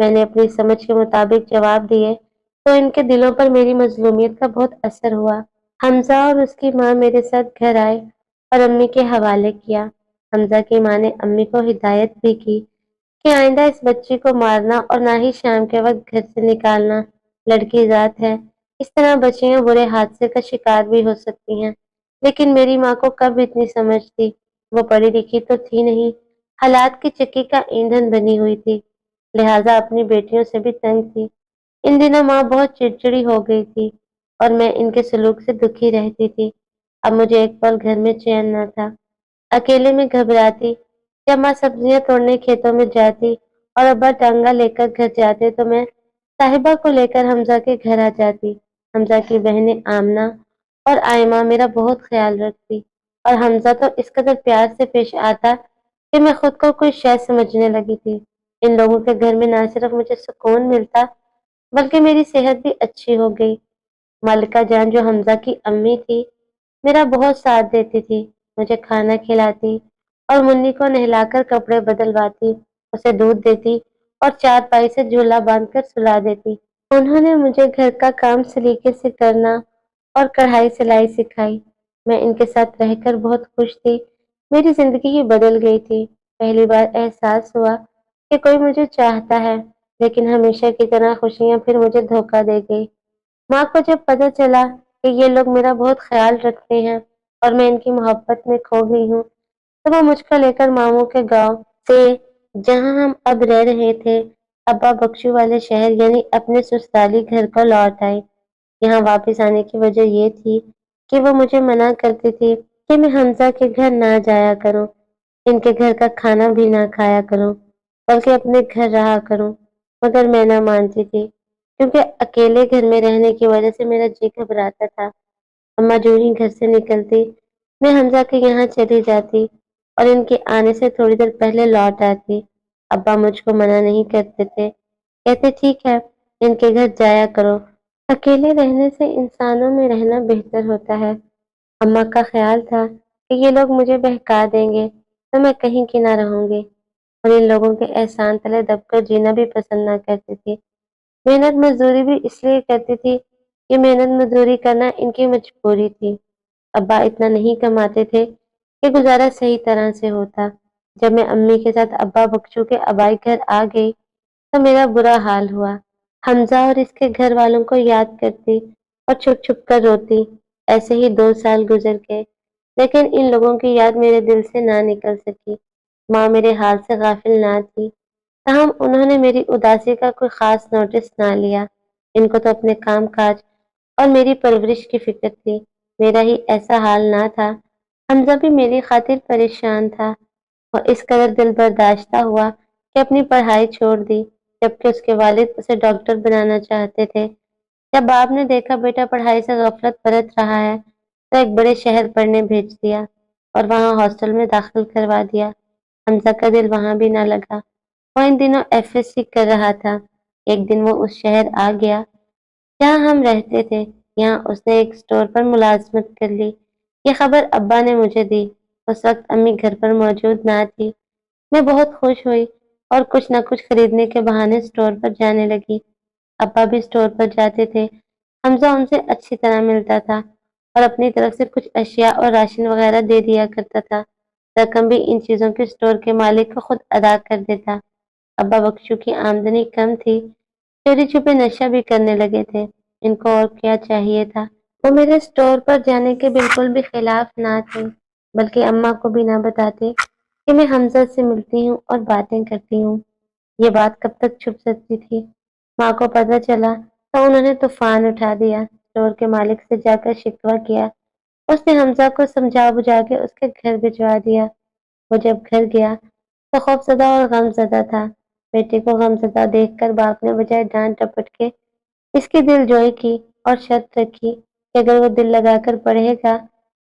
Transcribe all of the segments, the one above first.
میں نے اپنی سمجھ کے مطابق جواب دیے تو ان کے دلوں پر میری مظلومیت کا بہت اثر ہوا۔ حمزہ اور اس کی ماں میرے ساتھ گھر آئے اور امی کے حوالے کیا۔ حمزہ کی ماں نے امی کو ہدایت بھی کی کہ آئندہ اس بچی کو مارنا اور نہ ہی شام کے وقت گھر سے نکالنا، لڑکی ذات ہے، اس طرح بچیاں برے حادثے کا شکار بھی ہو سکتی ہیں۔ لیکن میری ماں کو کب اتنی سمجھ تھی، وہ پڑھی لکھی تو تھی نہیں، حالات کی چکی کا ایندھن بنی ہوئی تھی، لہٰذا اپنی بیٹیوں سے بھی تنگ تھی۔ ان دنوں ماں بہت چڑچڑی ہو گئی تھی اور میں ان کے سلوک سے دکھی رہتی تھی۔ اب مجھے ایک پل گھر میں چین نہ تھا، اکیلے میں گھبراتی۔ جب ماں سبزیاں توڑنے کھیتوں میں جاتی اور ابا ٹانگا لے کر گھر جاتے تو میں صاحبہ کو لے کر حمزہ کے گھر آ جاتی۔ حمزہ کی بہنیں آمنہ اور آئمہ میرا بہت خیال رکھتی اور حمزہ تو اس قدر پیار سے پیش آتا کہ میں خود کو کوئی شے سمجھنے لگی تھی۔ ان لوگوں کے گھر میں نہ صرف مجھے سکون ملتا بلکہ میری صحت بھی اچھی ہو گئی۔ مالکہ جان جو حمزہ کی امی تھی میرا بہت ساتھ دیتی تھی، مجھے کھانا کھلاتی اور منی کو نہلا کر کپڑے بدلواتی، اسے دودھ دیتی اور چارپائی سے جھولا باندھ کر سلا دیتی۔ انہوں نے مجھے گھر کا کام سلیقے سے کرنا اور کڑھائی سلائی سکھائی۔ میں ان کے ساتھ رہ کر بہت خوش تھی، میری زندگی ہی بدل گئی تھی۔ پہلی بار احساس ہوا کہ کوئی مجھے چاہتا ہے، لیکن ہمیشہ کی طرح خوشیاں پھر مجھے دھوکہ دے گئی۔ ماں کو جب پتہ چلا کہ یہ لوگ میرا بہت خیال رکھتے ہیں اور میں ان کی محبت میں کھو گئی ہوں تو وہ مجھ کو لے کر ماموں کے گاؤں سے، جہاں ہم اب رہ رہے تھے، ابا بخشو والے شہر یعنی اپنے سسرالی گھر کو لوٹ آئے۔ یہاں واپس آنے کی وجہ یہ تھی کہ وہ مجھے منع کرتی تھی کہ میں حمزہ کے گھر نہ جایا کروں، ان کے گھر کا کھانا بھی نہ کھایا کروں، بلکہ اپنے گھر رہا کروں، مگر میں نہ مانتی تھی کیونکہ اکیلے گھر میں رہنے کی وجہ سے میرا جی گھبراتا تھا۔ اماں جو ہی گھر سے نکلتی میں حمزہ کے یہاں چلی جاتی اور ان کے آنے سے تھوڑی دیر پہلے لوٹ آتی۔ ابا مجھ کو منع نہیں کرتے تھے، کہتے ٹھیک ہے ان کے گھر جایا کرو، اکیلے رہنے سے انسانوں میں رہنا بہتر ہوتا ہے۔ اماں کا خیال تھا کہ یہ لوگ مجھے بہکا دیں گے تو میں کہیں کی نہ رہوں گی اور ان لوگوں کے احسان تلے دب کر جینا بھی پسند نہ کرتی تھی۔ محنت مزدوری بھی اس لیے کرتی تھی کہ محنت مزدوری کرنا ان کی مجبوری تھی۔ ابا اتنا نہیں کماتے تھے کہ گزارا صحیح طرح سے ہوتا۔ جب میں امی کے ساتھ ابا بخشو کے ابائی گھر آ گئی تو میرا برا حال ہوا۔ حمزہ اور اس کے گھر والوں کو یاد کرتی اور چھپ چھپ کر روتی۔ ایسے ہی 2 سال گزر گئے لیکن ان لوگوں کی یاد میرے دل سے نہ نکل سکی۔ ماں میرے حال سے غافل نہ تھی، تاہم انہوں نے میری اداسی کا کوئی خاص نوٹس نہ لیا۔ ان کو تو اپنے کام کاج اور میری پرورش کی فکر تھی، میرا ہی ایسا حال نہ تھا۔ حمزہ بھی میری خاطر پریشان تھا، اور اس قدر دل برداشتہ ہوا کہ اپنی پڑھائی چھوڑ دی، جبکہ اس کے والد اسے ڈاکٹر بنانا چاہتے تھے۔ جب باپ نے دیکھا بیٹا پڑھائی سے غفلت برت رہا ہے تو ایک بڑے شہر پڑھنے بھیج دیا اور وہاں ہاسٹل میں داخل کروا دیا۔ حمزہ کا دل وہاں بھی نہ لگا، وہ ان دنوں ایف ایس سی کر رہا تھا۔ ایک دن وہ اس شہر آ گیا جہاں ہم رہتے تھے، یہاں اس نے ایک اسٹور پر ملازمت کر لی۔ یہ خبر ابا نے مجھے دی، اس وقت امی گھر پر موجود نہ تھی۔ میں بہت خوش ہوئی اور کچھ نہ کچھ خریدنے کے بہانے اسٹور پر جانے لگی۔ ابا بھی اسٹور پر جاتے تھے، حمزہ ان سے اچھی طرح ملتا تھا اور اپنی طرف سے کچھ اشیاء اور راشن وغیرہ دے دیا کرتا تھا۔ رقم بھی ان چیزوں کے اسٹور کے مالک کو خود ادا کر دیتا۔ ابا بخشو کی آمدنی کم تھی، چوری چھپے نشہ بھی کرنے لگے تھے، ان کو اور کیا چاہیے تھا؟ وہ میرے اسٹور پر جانے کے بالکل بھی خلاف نہ تھے، بلکہ اماں کو بھی نہ بتاتے کہ میں حمزہ سے ملتی ہوں اور باتیں کرتی ہوں۔ یہ بات کب تک چھپ سکتی تھی؟ ماں کو پتہ چلا تو انہوں نے طوفان اٹھا دیا، اسٹور کے مالک سے جا کر شکوہ کیا۔ اس نے حمزہ کو سمجھا بجھا کے اس کے گھر بھجوا دیا۔ وہ جب گھر گیا تو خوف زدہ اور غم زدہ تھا۔ بیٹے کو غم زدہ دیکھ کر باپ نے بجائے ڈانٹ ڈپٹ کے اس کی دل جوئی کی اور شرط رکھی کہ اگر وہ دل لگا کر پڑھے گا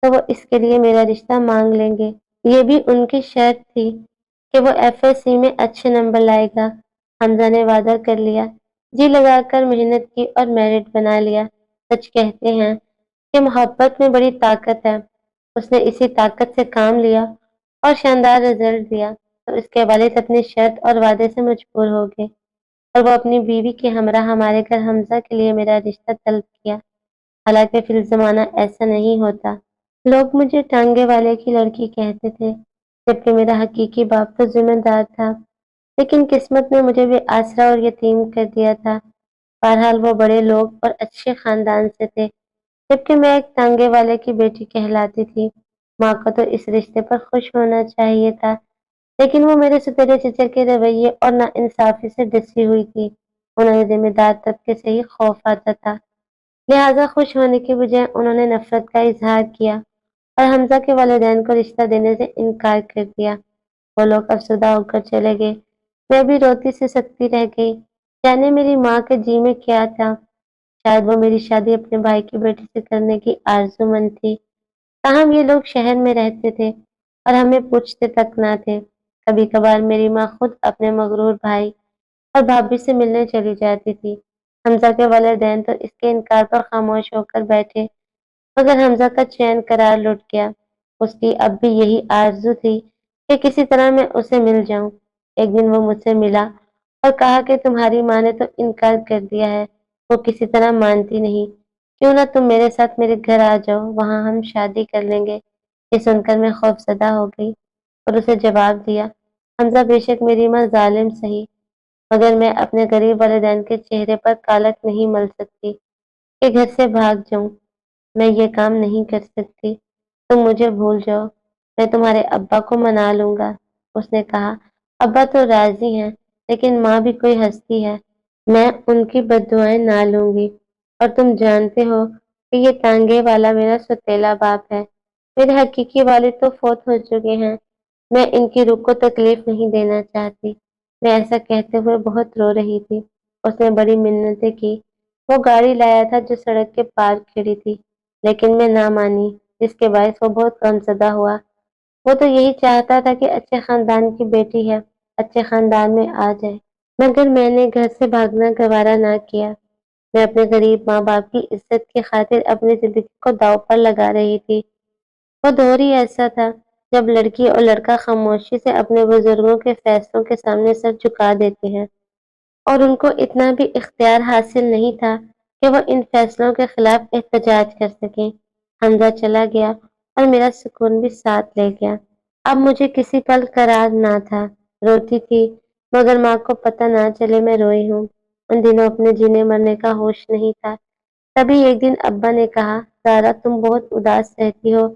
تو وہ اس کے لیے میرا رشتہ مانگ لیں گے۔ یہ بھی ان کی شرط تھی کہ وہ ایف ایس سی میں اچھے نمبر لائے گا۔ حمزہ نے وعدہ کر لیا، جی لگا کر محنت کی اور میرٹ بنا لیا۔ سچ کہتے ہیں کہ محبت میں بڑی طاقت ہے، اس نے اسی طاقت سے کام لیا اور شاندار رزلٹ دیا تو اس کے والد اپنی شرط اور وعدے سے مجبور ہو گئے۔ اور وہ اپنی بیوی کے ہمراہ ہمارے گھر حمزہ کے لیے میرا رشتہ طلب کیا۔ حالانکہ فی الزمانہ ایسا نہیں ہوتا۔ لوگ مجھے ٹانگے والے کی لڑکی کہتے تھے، جبکہ میرا حقیقی باپ تو ذمہ دار تھا، لیکن قسمت نے مجھے بھی آسرا اور یتیم کر دیا تھا۔ بہرحال وہ بڑے لوگ اور اچھے خاندان سے تھے، جبکہ میں ایک ٹانگے والے کی بیٹی کہلاتی تھی۔ ماں کو تو اس رشتے پر خوش ہونا چاہیے تھا، لیکن وہ میرے ستیرے چچا کے رویے اور ناانصافی سے ڈسی ہوئی تھی۔ انہیں ذمہ دار طبقے سے ہی خوف آتا تھا، لہٰذا خوش ہونے کی بجائے انہوں نے نفرت کا اظہار کیا اور حمزہ کے والدین کو رشتہ دینے سے انکار کر دیا۔ وہ لوگ افسردہ ہو کر چلے گئے، میں بھی روتی سے سکتی رہ گئی۔ جانے میری ماں کے جی میں کیا تھا، شاید وہ میری شادی اپنے بھائی کی بیٹی سے کرنے کی آرزو مند تھی۔ تاہم یہ لوگ شہر میں رہتے تھے اور ہمیں پوچھتے تک نہ تھے۔ کبھی کبھار میری ماں خود اپنے مغرور بھائی اور بھابھی سے ملنے چلی جاتی تھی۔ حمزہ کے والدین تو اس کے انکار پر خاموش ہو کر بیٹھے، مگر حمزہ کا چین قرار لٹ گیا۔ اس کی اب بھی یہی آرزو تھی کہ کسی طرح میں اسے مل جاؤں۔ ایک دن وہ مجھ سے ملا اور کہا کہ تمہاری ماں نے تو انکار کر دیا ہے، وہ کسی طرح مانتی نہیں، کیوں نہ تم میرے ساتھ میرے گھر آ جاؤ، وہاں ہم شادی کر لیں گے۔ یہ سن کر میں خوفزدہ ہو گئی اور اسے جواب دیا، حمزہ بے شک میری ماں ظالم سہی، مگر میں اپنے غریب والدین کے چہرے پر کالک نہیں مل سکتی کہ گھر سے بھاگ جاؤں۔ میں یہ کام نہیں کر سکتی، تم مجھے بھول جاؤ، میں تمہارے ابا کو منا لوں گا۔ اس نے کہا، ابا تو راضی ہیں، لیکن ماں بھی کوئی ہستی ہے، میں ان کی بددعائیں نہ لوں گی، اور تم جانتے ہو کہ یہ ٹانگے والا میرا سوتیلا باپ ہے، میرے حقیقی والد تو فوت ہو چکے ہیں، میں ان کی روح کو تکلیف نہیں دینا چاہتی۔ میں ایسا کہتے ہوئے بہت رو رہی تھی۔ اس نے بڑی منتیں کی، وہ گاڑی لایا تھا جو سڑک کے پار کھڑی تھی، لیکن میں نہ مانی، جس کے باعث وہ بہت غمزدہ ہوا۔ وہ تو یہی چاہتا تھا کہ اچھے خاندان کی بیٹی ہے، اچھے خاندان میں آ جائے، مگر میں نے گھر سے بھاگنا گوارا نہ کیا۔ میں اپنے غریب ماں باپ کی عزت کی خاطر اپنی زندگی کو داؤ پر لگا رہی تھی۔ وہ دور ہی ایسا تھا جب لڑکی اور لڑکا خاموشی سے اپنے بزرگوں کے فیصلوں کے سامنے سر جھکا دیتے ہیں، اور ان کو اتنا بھی اختیار حاصل نہیں تھا کہ وہ ان فیصلوں کے خلاف احتجاج کر سکیں۔ حمزہ چلا گیا اور میرا سکون بھی ساتھ لے گیا۔ اب مجھے کسی پل قرار نہ تھا، روتی تھی مگر ماں کو پتہ نہ چلے میں روئی ہوں۔ ان دنوں اپنے جینے مرنے کا ہوش نہیں تھا۔ تبھی ایک دن ابا نے کہا، زارا تم بہت اداس رہتی ہو،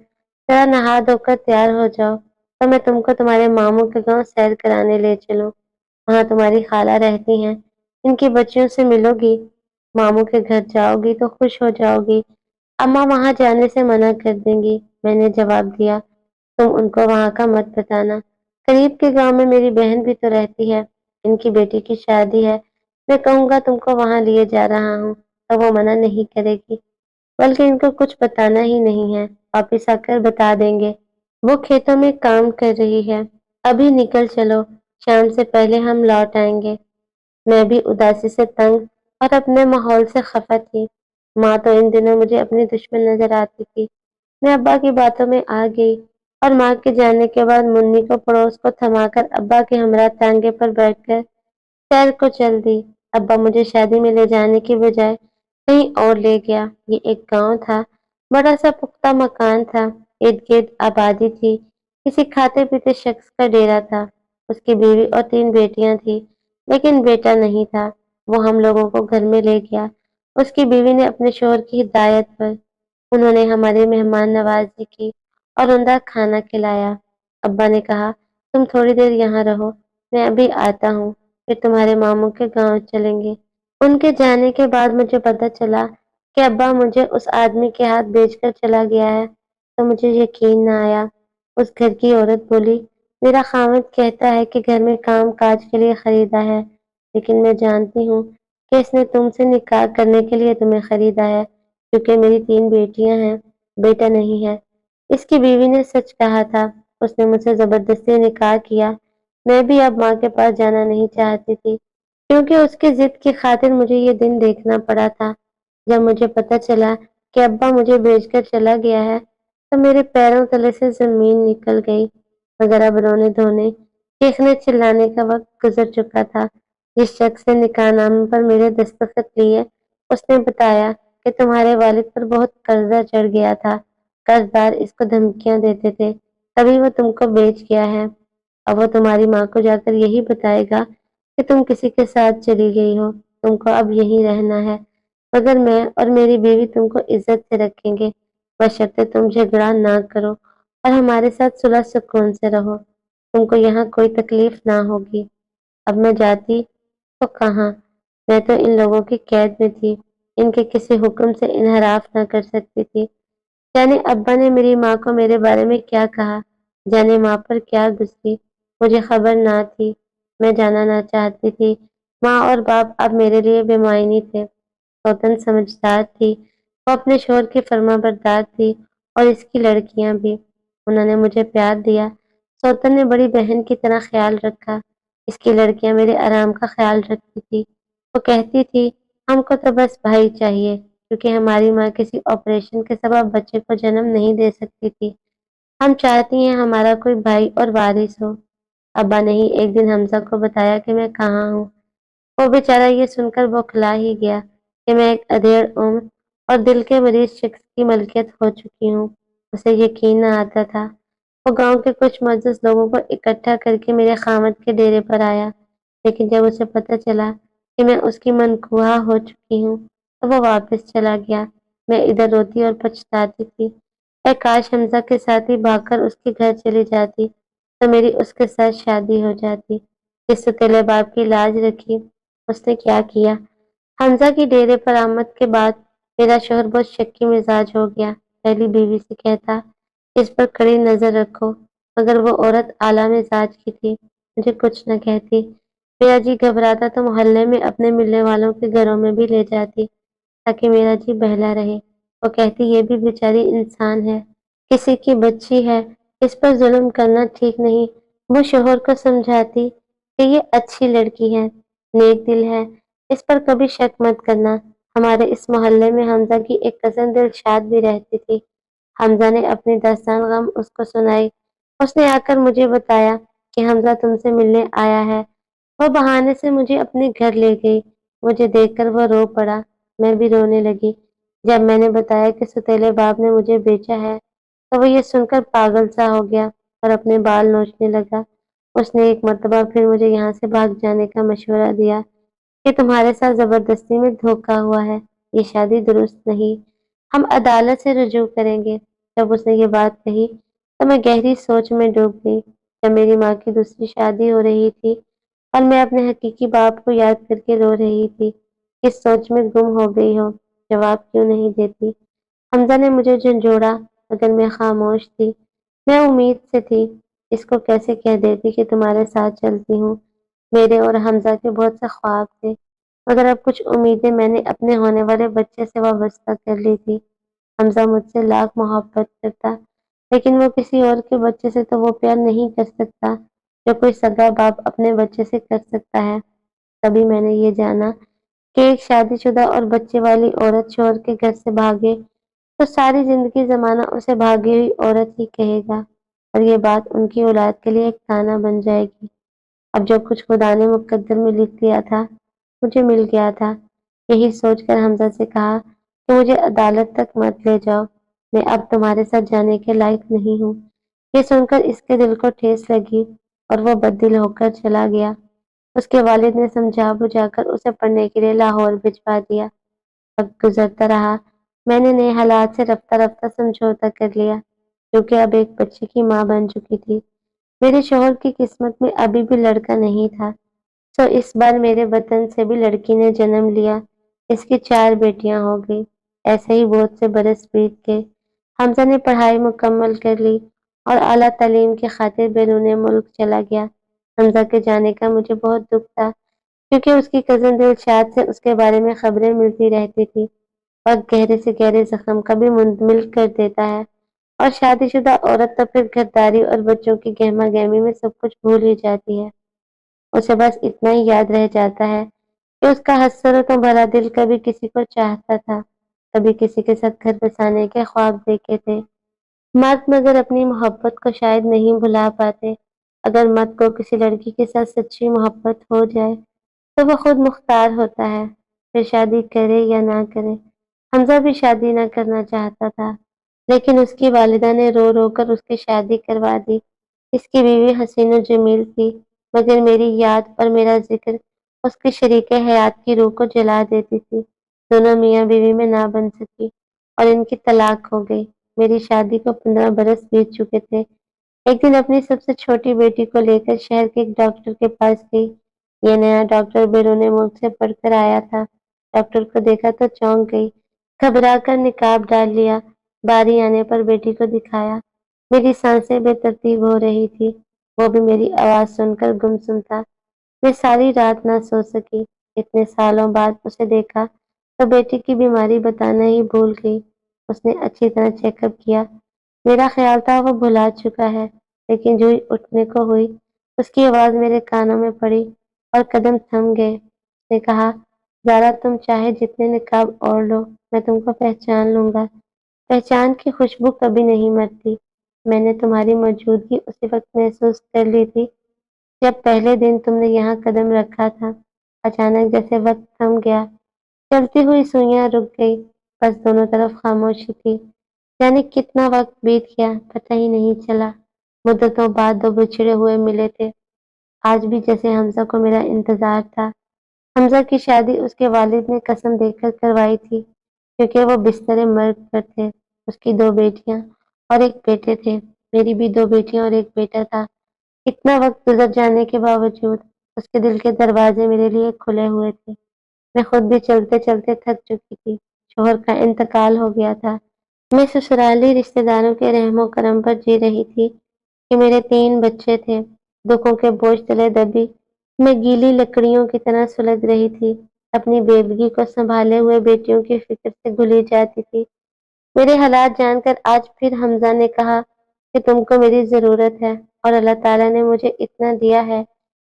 ذرا نہا دھو کر تیار ہو جاؤ تو میں تم کو تمہارے ماموں کے گاؤں سیر کرانے لے چلوں، وہاں تمہاری خالہ رہتی ہیں، ان کی بچیوں سے ملو گی، ماموں کے گھر جاؤ گی تو خوش ہو جاؤ گی، اماں وہاں جانے سے منع کر دیں گی۔ میں نے جواب دیا، تم ان کو وہاں کا مت بتانا، قریب کے گاؤں میں میری بہن بھی تو رہتی ہے، ان کی بیٹی کی شادی ہے، میں کہوں گا تم کو وہاں لیے جا رہا ہوں تو وہ منع نہیں کرے گی، بلکہ ان کو کچھ بتانا ہی نہیں ہے، واپس آ کر بتا دیں گے۔ وہ کھیتوں میں کام کر رہی ہے، ابھی نکل چلو، شام سے پہلے ہم لوٹ آئیں گے۔ میں بھی اداسی سے تنگ اور اپنے ماحول سے خفا تھی۔ ماں تو ان دنوں مجھے اپنی دشمن نظر آتی تھی۔ میں ابا کی باتوں میں آ گئی اور ماں کے جانے کے بعد منی کو پڑوس کو تھما کر ابا کے ہمراہ ٹانگے پر بیٹھ کر سیر کو چل دی۔ ابا مجھے شادی میں لے جانے کی بجائے کہیں اور لے گیا۔ یہ ایک گاؤں تھا، بڑا سا پختہ مکان تھا، ارد گرد آبادی تھی، کسی کھاتے پیتے شخص کا ڈیرا تھا۔ اس کی بیوی اور 3 بیٹیاں تھیں، لیکن بیٹا نہیں تھا۔ وہ ہم لوگوں کو گھر میں لے گیا۔ اس کی بیوی نے اپنے شوہر کی ہدایت پر انہوں نے ہماری مہمان نوازی کی اور عمدہ کھانا کھلایا۔ ابا نے کہا، تم تھوڑی دیر یہاں رہو، میں ابھی آتا ہوں، پھر تمہارے ماموں کے گاؤں چلیں گے۔ ان کے جانے کے بعد مجھے پتا چلا کہ ابا مجھے اس آدمی کے ہاتھ بیچ کر چلا گیا ہے، تو مجھے یقین نہ آیا۔ اس گھر کی عورت بولی، میرا خاوند کہتا ہے کہ گھر میں کام کاج کے لیے خریدا ہے، لیکن میں جانتی ہوں کہ اس نے تم سے نکاح کرنے کے لیے تمہیں خریدا ہے، کیونکہ میری 3 بیٹیاں ہیں، بیٹا نہیں ہے۔ اس کی بیوی نے سچ کہا تھا، اس نے مجھ سے زبردستی نکاح کیا۔ میں بھی اب ماں کے پاس جانا نہیں چاہتی تھی، کیونکہ اس کی ضد کی خاطر مجھے یہ دن دیکھنا پڑا تھا۔ جب مجھے پتا چلا کہ ابا مجھے بھیج کر چلا گیا ہے تو میرے پیروں تلے سے زمین نکل گئی، مگر اب رونے دھونے چیخنے چلانے کا وقت گزر چکا تھا۔ جس شخص نے نکاح نامے پر میرے دستخط لیے اس نے بتایا کہ تمہارے والد پر بہت قرضہ چڑھ گیا تھا، قرضدار اس کو دھمکیاں دیتے تھے، تبھی وہ تم کو بیچ گیا ہے۔ اب وہ تمہاری ماں کو جا کر یہی بتائے گا کہ تم کسی کے ساتھ چلی گئی ہو، تم کو اب یہیں رہنا ہے، مگر میں اور میری بیوی تم کو عزت سے رکھیں گے، بشرطے تم جھگڑا نہ کرو اور ہمارے ساتھ صلح سکون سے رہو، تم کو یہاں کوئی تکلیف نہ ہوگی۔ اب میں جاتی تو کہاں، میں تو ان لوگوں کی قید میں تھی، ان کے کسی حکم سے انحراف نہ کر سکتی تھی۔ جانے ابا نے میری ماں کو میرے بارے میں کیا کہا، جانے ماں پر کیا گزری، مجھے خبر نہ تھی، میں جانا نہ چاہتی تھی۔ ماں اور باپ اب میرے لیے بے معنی تھے۔ سوتن سمجھدار تھی، وہ اپنے شوہر کی فرما بردار تھی اور اس کی لڑکیاں بھی، انہوں نے مجھے پیار دیا۔ سوتن نے بڑی بہن کی طرح خیال رکھا، اس کی لڑکیاں میرے آرام کا خیال رکھتی تھی، وہ کہتی تھی ہم کو تو بس بھائی چاہیے، کیونکہ ہماری ماں کسی آپریشن کے سبب بچے کو جنم نہیں دے سکتی تھی، ہم چاہتی ہیں ہمارا کوئی بھائی اور وارث ہو۔ ابا نے ہی ایک دن حمزہ کو بتایا کہ میں کہاں ہوں، وہ بیچارہ یہ سن کر بوکھلا ہی گیا کہ میں ایک ادھیڑ عمر اور دل کے مریض شخص کی ملکیت ہو چکی ہوں۔ اسے یقین نہ آتا تھا۔ وہ گاؤں کے کچھ معزز لوگوں کو اکٹھا کر کے میرے خامد کے ڈیرے پر آیا، لیکن جب اسے پتہ چلا کہ میں اس کی منقوہ ہو چکی ہوں تو وہ واپس چلا گیا۔ میں ادھر روتی اور پچھتاتی تھی، اے کاش حمزہ کے ساتھ ہی بھاگ کر اس کے گھر چلی جاتی تو میری اس کے ساتھ شادی ہو جاتی۔ اس ستیلے باپ کی لاج رکھی، اس نے کیا کیا۔ حمزہ کی ڈیرے پر آمد کے بعد میرا شوہر بہت شکی مزاج ہو گیا، پہلی بیوی سے کہتا اس پر کڑی نظر رکھو، مگر وہ عورت اعلیٰ مزاج کی تھی، مجھے کچھ نہ کہتی۔ میرا جی گھبراتا تو محلے میں اپنے ملنے والوں کے گھروں میں بھی لے جاتی تاکہ میرا جی بہلا رہے۔ وہ کہتی یہ بھی بیچاری انسان ہے، کسی کی بچی ہے، اس پر ظلم کرنا ٹھیک نہیں۔ وہ شوہر کو سمجھاتی کہ یہ اچھی لڑکی ہے، نیک دل ہے، اس پر کبھی شک مت کرنا۔ ہمارے اس محلے میں حمزہ کی ایک کزن دلشاد بھی رہتی تھی۔ حمزہ نے اپنی داستان غم اس کو سنائی، اس نے آ کر مجھے بتایا کہ حمزہ تم سے ملنے آیا ہے، وہ بہانے سے مجھے اپنے گھر لے گئی، مجھے دیکھ کر وہ رو پڑا، میں بھی رونے لگی۔ جب میں نے بتایا کہ ستیلے باپ نے مجھے بیچا ہے تو وہ یہ سن کر پاگل سا ہو گیا اور اپنے بال نوچنے لگا۔ اس نے ایک مرتبہ پھر مجھے یہاں سے بھاگ جانے کا مشورہ دیا کہ تمہارے ساتھ زبردستی میں دھوکا ہوا ہے، یہ شادی درست نہیں، ہم عدالت سے رجوع کریں گے۔ جب اس نے یہ بات کہی تو میں گہری سوچ میں ڈوب گئی۔ جب میری ماں کی دوسری شادی ہو رہی تھی اور میں اپنے حقیقی باپ کو یاد کر کے رو رہی تھی، اس سوچ میں گم ہو گئی ہو، جواب کیوں نہیں دیتی۔ حمزہ نے مجھے جھنجھوڑا مگر میں خاموش تھی، میں امید سے تھی، اس کو کیسے کہہ دیتی کہ تمہارے ساتھ چلتی ہوں۔ میرے اور حمزہ کے بہت سے خواب تھے، مگر اب کچھ امیدیں میں نے اپنے ہونے والے بچے سے وابستہ کر لی تھی۔ حمزہ مجھ سے لاکھ محبت کرتا، لیکن وہ کسی اور کے بچے سے تو وہ پیار نہیں کر سکتا جو کوئی سگا باپ اپنے بچے سے کر سکتا ہے۔ تبھی میں نے یہ جانا کہ ایک شادی شدہ اور بچے والی عورت شوہر کے گھر سے بھاگے تو ساری زندگی زمانہ اسے بھاگی ہوئی عورت ہی کہے گا، اور یہ بات ان کی اولاد کے لیے ایک تانا بن جائے گی۔ اب جو کچھ خدا نے مقدر میں لکھ دیا تھا مجھے مل گیا تھا۔ یہی سوچ کر حمزہ سے کہا کہ مجھے عدالت تک مت لے جاؤ، میں اب تمہارے ساتھ جانے کے لائق نہیں ہوں۔ یہ سن کر اس کے دل کو ٹھیس لگی اور وہ بددل ہو کر چلا گیا۔ اس کے والد نے سمجھا بجھا کر اسے پڑھنے کے لیے لاہور بھجوا دیا۔ وقت گزرتا رہا، میں نے نئے حالات سے رفتہ رفتہ سمجھوتا کر لیا، کیونکہ اب ایک بچے کی ماں بن چکی تھی۔ میرے شوہر کی قسمت میں ابھی بھی لڑکا نہیں تھا، سو اس بار میرے وطن سے بھی لڑکی نے جنم لیا۔ اس کی 4 بیٹیاں ہو گئی۔ ایسے ہی بہت سے برس بیت گئے۔ حمزہ نے پڑھائی مکمل کر لی اور اعلیٰ تعلیم کی خاطر بیرون ملک چلا گیا۔ حمزہ کے جانے کا مجھے بہت دکھ تھا، کیونکہ اس کی کزن دلشاد سے اس کے بارے میں خبریں ملتی رہتی تھی۔ وقت گہرے سے گہرے زخم کا بھی منجمد کر دیتا ہے، اور شادی شدہ عورت تو پھر گھرداری اور بچوں کی گہما گہمی میں سب کچھ بھول ہی جاتی ہے۔ اسے بس اتنا ہی یاد رہ جاتا ہے کہ اس کا حسرتوں بھرا دل کبھی کسی کو چاہتا تھا، کبھی کسی کے ساتھ گھر بسانے کے خواب دیکھے تھے۔ مرد مگر اپنی محبت کو شاید نہیں بھلا پاتے۔ اگر مرد کو کسی لڑکی کے ساتھ سچی محبت ہو جائے تو وہ خود مختار ہوتا ہے پھر شادی کرے یا نہ کرے۔ حمزہ بھی شادی نہ کرنا چاہتا تھا لیکن اس کی والدہ نے رو رو کر اس کی شادی کروا دی۔ اس کی بیوی حسین و جمیل تھی مگر میری یاد اور میرا ذکر اس کی شریک حیات کی روح کو جلا دیتی تھی۔ دونوں میاں بیوی میں نہ بن سکی اور ان کی طلاق ہو گئی۔ میری شادی کو 15 برس بیت چکے تھے۔ ایک دن اپنی سب سے چھوٹی بیٹی کو لے کر شہر کے ایک ڈاکٹر کے پاس گئی۔ یہ نیا ڈاکٹر بیرون ملک سے پڑھ کر آیا تھا۔ ڈاکٹر کو دیکھا تو چونک گئی، گھبرا کر نقاب ڈال لیا۔ باری آنے پر بیٹی کو دکھایا۔ میری سانسیں بے ترتیب ہو رہی تھی، وہ بھی میری آواز سن کر گمسم تھا۔ میں ساری رات نہ سو سکی۔ اتنے سالوں بعد اسے دیکھا تو بیٹی کی بیماری بتانا ہی بھول گئی۔ اس نے اچھی طرح چیک اپ کیا۔ میرا خیال تھا وہ بھلا چکا ہے لیکن جو ہی اٹھنے کو ہوئی اس کی آواز میرے کانوں میں پڑی اور قدم تھم گئے۔ اس نے کہا، زارا تم چاہے جتنے نقاب اوڑھ لو میں تم کو پہچان لوں گا۔ پہچان کی خوشبو کبھی نہیں مرتی۔ میں نے تمہاری موجودگی اسی وقت محسوس کر لی تھی جب پہلے دن تم نے یہاں قدم رکھا تھا۔ اچانک جیسے وقت تھم گیا، چلتی ہوئی سوئیاں رک گئی، بس دونوں طرف خاموشی تھی۔ یعنی کتنا وقت بیت گیا پتہ ہی نہیں چلا۔ مدتوں بعد دو بچھڑے ہوئے ملے تھے۔ آج بھی جیسے حمزہ کو میرا انتظار تھا۔ حمزہ کی شادی اس کے والد نے قسم دے کر کروائی تھی کیونکہ وہ بستر مرگ پر تھے۔ اس کی دو بیٹیاں اور ایک بیٹے تھے، میری بھی دو بیٹیاں اور ایک بیٹا تھا۔ اتنا وقت گزر جانے کے باوجود اس کے دل کے دروازے میرے لیے کھلے ہوئے تھے۔ میں خود بھی چلتے چلتے تھک چکی تھی، شوہر کا انتقال ہو گیا تھا۔ میں سسرالی رشتہ داروں کے رحم و کرم پر جی رہی تھی کہ میرے 3 بچے تھے۔ دکھوں کے بوجھ تلے دبی میں گیلی لکڑیوں کی طرح سلگ رہی تھی۔ اپنی بیوگی کو سنبھالے ہوئے بیٹیوں کی فکر سے گھلی جاتی تھی۔ میرے حالات جان کر آج پھر حمزہ نے کہا کہ تم کو میری ضرورت ہے اور اللہ تعالیٰ نے مجھے اتنا دیا ہے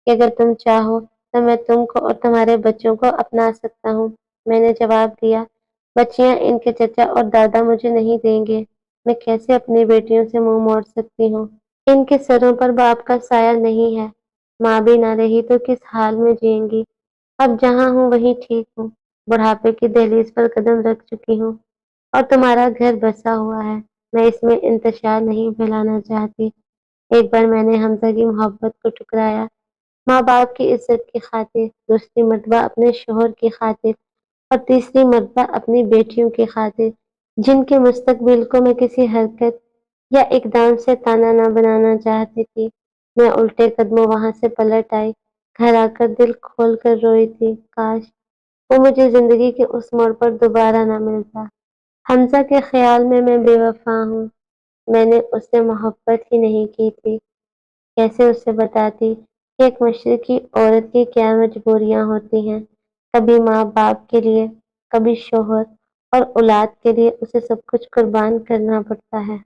کہ اگر تم چاہو تو میں تم کو اور تمہارے بچوں کو اپنا سکتا ہوں۔ میں نے جواب دیا، بچیاں ان کے چچا اور دادا مجھے نہیں دیں گے، میں کیسے اپنی بیٹیوں سے منہ موڑ سکتی ہوں؟ ان کے سروں پر باپ کا سایہ نہیں ہے، ماں بھی نہ رہی تو کس حال میں جئیں گی؟ اب جہاں ہوں وہیں ٹھیک ہوں، بڑھاپے کی دہلیز پر قدم رکھ چکی ہوں اور تمہارا گھر بسا ہوا ہے، میں اس میں انتشار نہیں پھیلانا چاہتی۔ ایک بار میں نے حمزہ کی محبت کو ٹھکرایا، ماں باپ کی عزت کی خاطر، دوسری مرتبہ اپنے شوہر کی خاطر اور تیسری مرتبہ اپنی بیٹیوں کی خاطر جن کے مستقبل کو میں کسی حرکت یا اقدام سے تانا نہ بنانا چاہتی تھی۔ میں الٹے قدموں وہاں سے پلٹ آئی، گھر آ کر دل کھول کر روئی تھی، کاش وہ مجھے زندگی کے اس موڑ پر دوبارہ نہ ملتا۔ حمزہ کے خیال میں بے وفا ہوں، میں نے اس سے محبت ہی نہیں کی تھی۔ کیسے اسے بتاتی کہ ایک مشرقی عورت کی کیا مجبوریاں ہوتی ہیں، کبھی ماں باپ کے لیے، کبھی شوہر اور اولاد کے لیے اسے سب کچھ قربان کرنا پڑتا ہے۔